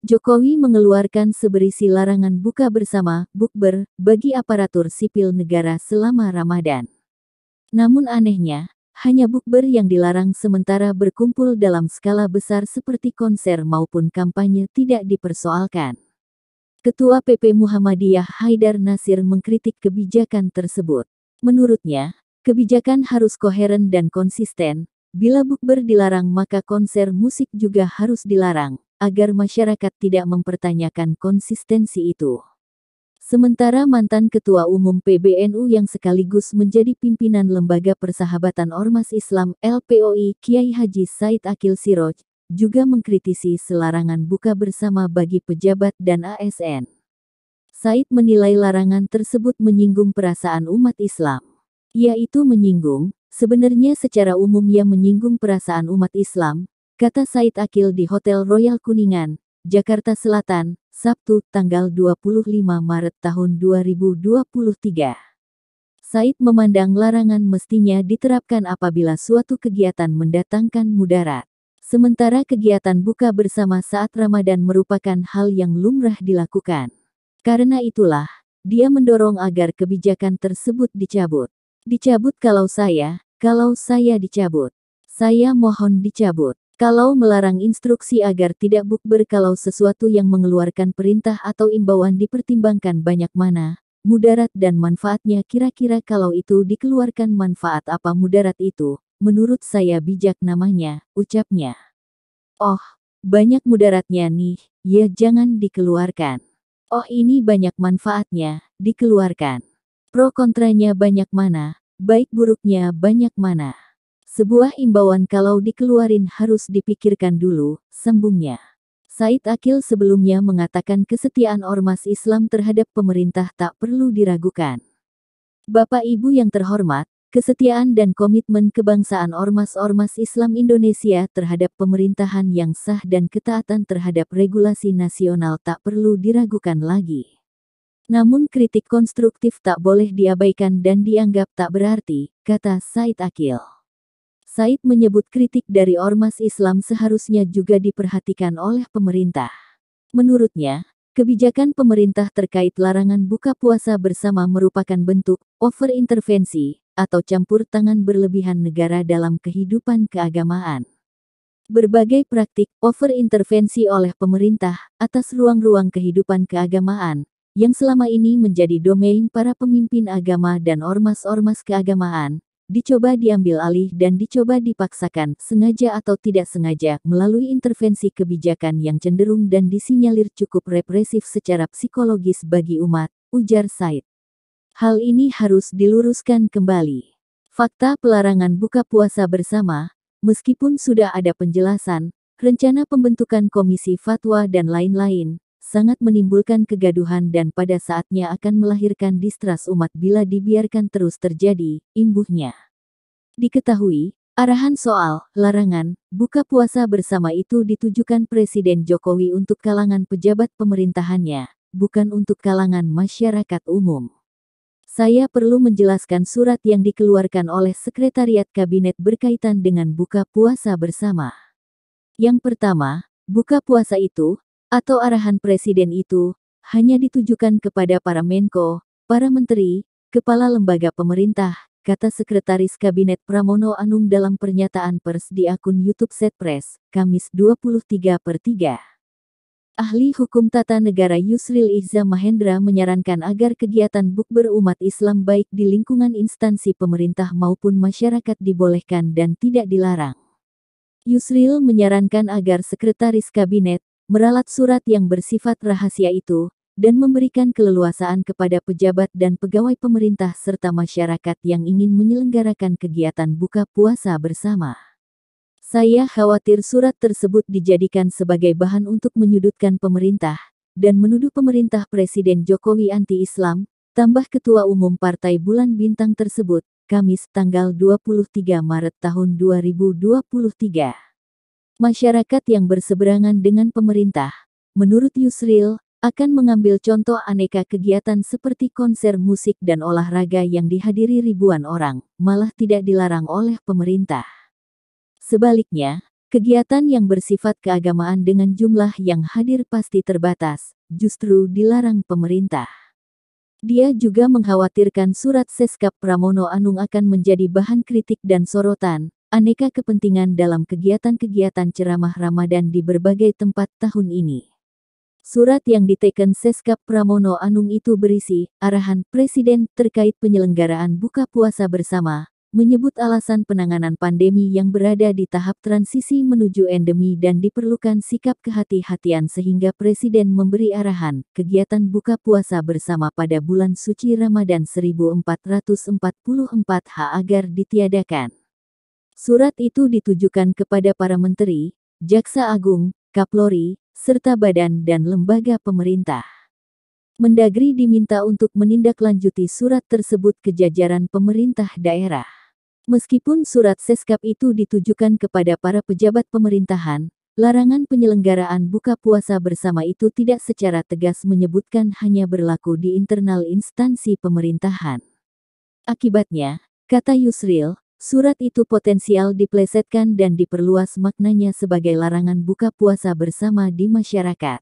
Jokowi mengeluarkan seberisi larangan buka bersama, bukber, bagi aparatur sipil negara selama Ramadan. Namun anehnya, hanya bukber yang dilarang sementara berkumpul dalam skala besar seperti konser maupun kampanye tidak dipersoalkan. Ketua PP Muhammadiyah Haidar Nasir mengkritik kebijakan tersebut. Menurutnya, kebijakan harus koheren dan konsisten. Bila bukber dilarang maka konser musik juga harus dilarang, agar masyarakat tidak mempertanyakan konsistensi itu. Sementara mantan Ketua Umum PBNU yang sekaligus menjadi pimpinan Lembaga Persahabatan Ormas Islam LPOI Kiai Haji Said Akil Siroj, juga mengkritisi selarangan buka bersama bagi pejabat dan ASN. Said menilai larangan tersebut menyinggung perasaan umat Islam. Yaitu menyinggung, sebenarnya secara umum yang menyinggung perasaan umat Islam, kata Said Akil di Hotel Royal Kuningan, Jakarta Selatan, Sabtu, tanggal 25 Maret tahun 2023. Said memandang larangan mestinya diterapkan apabila suatu kegiatan mendatangkan mudarat. Sementara kegiatan buka bersama saat Ramadan merupakan hal yang lumrah dilakukan. Karena itulah, dia mendorong agar kebijakan tersebut dicabut. Dicabut kalau saya dicabut. Saya mohon dicabut. Kalau melarang instruksi agar tidak bukber kalau sesuatu yang mengeluarkan perintah atau imbauan dipertimbangkan banyak mana, mudarat dan manfaatnya kira-kira kalau itu dikeluarkan manfaat apa mudarat itu, menurut saya bijak namanya, ucapnya. Oh, banyak mudaratnya nih, ya jangan dikeluarkan. Oh ini banyak manfaatnya, dikeluarkan. Pro kontranya banyak mana, baik buruknya banyak mana. Sebuah imbauan kalau dikeluarin harus dipikirkan dulu, sambungnya. Said Akil sebelumnya mengatakan kesetiaan ormas Islam terhadap pemerintah tak perlu diragukan. Bapak Ibu yang terhormat, kesetiaan dan komitmen kebangsaan ormas-ormas Islam Indonesia terhadap pemerintahan yang sah dan ketaatan terhadap regulasi nasional tak perlu diragukan lagi. Namun kritik konstruktif tak boleh diabaikan dan dianggap tak berarti, kata Said Akil. Said menyebut kritik dari ormas Islam seharusnya juga diperhatikan oleh pemerintah. Menurutnya, kebijakan pemerintah terkait larangan buka puasa bersama merupakan bentuk overintervensi atau campur tangan berlebihan negara dalam kehidupan keagamaan. Berbagai praktik overintervensi oleh pemerintah atas ruang-ruang kehidupan keagamaan yang selama ini menjadi domain para pemimpin agama dan ormas-ormas keagamaan, dicoba diambil alih dan dicoba dipaksakan, sengaja atau tidak sengaja, melalui intervensi kebijakan yang cenderung dan disinyalir cukup represif secara psikologis bagi umat, ujar Said. Hal ini harus diluruskan kembali. Fakta pelarangan buka puasa bersama, meskipun sudah ada penjelasan, rencana pembentukan komisi fatwa dan lain-lain, sangat menimbulkan kegaduhan dan pada saatnya akan melahirkan distrust umat bila dibiarkan terus terjadi, imbuhnya. Diketahui, arahan soal larangan buka puasa bersama itu ditujukan Presiden Jokowi untuk kalangan pejabat pemerintahannya, bukan untuk kalangan masyarakat umum. Saya perlu menjelaskan surat yang dikeluarkan oleh Sekretariat Kabinet berkaitan dengan buka puasa bersama. Yang pertama, buka puasa itu, atau arahan presiden itu, hanya ditujukan kepada para Menko, para menteri, kepala lembaga pemerintah, kata Sekretaris Kabinet Pramono Anung dalam pernyataan pers di akun YouTube Setpres, Kamis 23/3. Ahli Hukum Tata Negara Yusril Ihza Mahendra menyarankan agar kegiatan bukber umat Islam baik di lingkungan instansi pemerintah maupun masyarakat dibolehkan dan tidak dilarang. Yusril menyarankan agar Sekretaris Kabinet meralat surat yang bersifat rahasia itu, dan memberikan keleluasaan kepada pejabat dan pegawai pemerintah serta masyarakat yang ingin menyelenggarakan kegiatan buka puasa bersama. Saya khawatir surat tersebut dijadikan sebagai bahan untuk menyudutkan pemerintah, dan menuduh pemerintah Presiden Jokowi anti-Islam, tambah Ketua Umum Partai Bulan Bintang tersebut, Kamis tanggal 23 Maret tahun 2023. Masyarakat yang berseberangan dengan pemerintah, menurut Yusril, akan mengambil contoh aneka kegiatan seperti konser musik dan olahraga yang dihadiri ribuan orang, malah tidak dilarang oleh pemerintah. Sebaliknya, Kegiatan yang bersifat keagamaan dengan jumlah yang hadir pasti terbatas, justru dilarang pemerintah. Dia juga mengkhawatirkan surat Seskap Pramono Anung akan menjadi bahan kritik dan sorotan, aneka kepentingan dalam kegiatan-kegiatan ceramah Ramadan di berbagai tempat tahun ini. Surat yang diteken Seskap Pramono Anung itu berisi arahan Presiden terkait penyelenggaraan buka puasa bersama, menyebut alasan penanganan pandemi yang berada di tahap transisi menuju endemi dan diperlukan sikap kehati-hatian sehingga Presiden memberi arahan kegiatan buka puasa bersama pada bulan suci Ramadan 1444 H agar ditiadakan. Surat itu ditujukan kepada para menteri, Jaksa Agung, Kapolri, serta badan dan lembaga pemerintah. Mendagri diminta untuk menindaklanjuti surat tersebut ke jajaran pemerintah daerah. Meskipun surat Seskap itu ditujukan kepada para pejabat pemerintahan, larangan penyelenggaraan buka puasa bersama itu tidak secara tegas menyebutkan hanya berlaku di internal instansi pemerintahan. Akibatnya, kata Yusril, surat itu potensial diplesetkan dan diperluas maknanya sebagai larangan buka puasa bersama di masyarakat.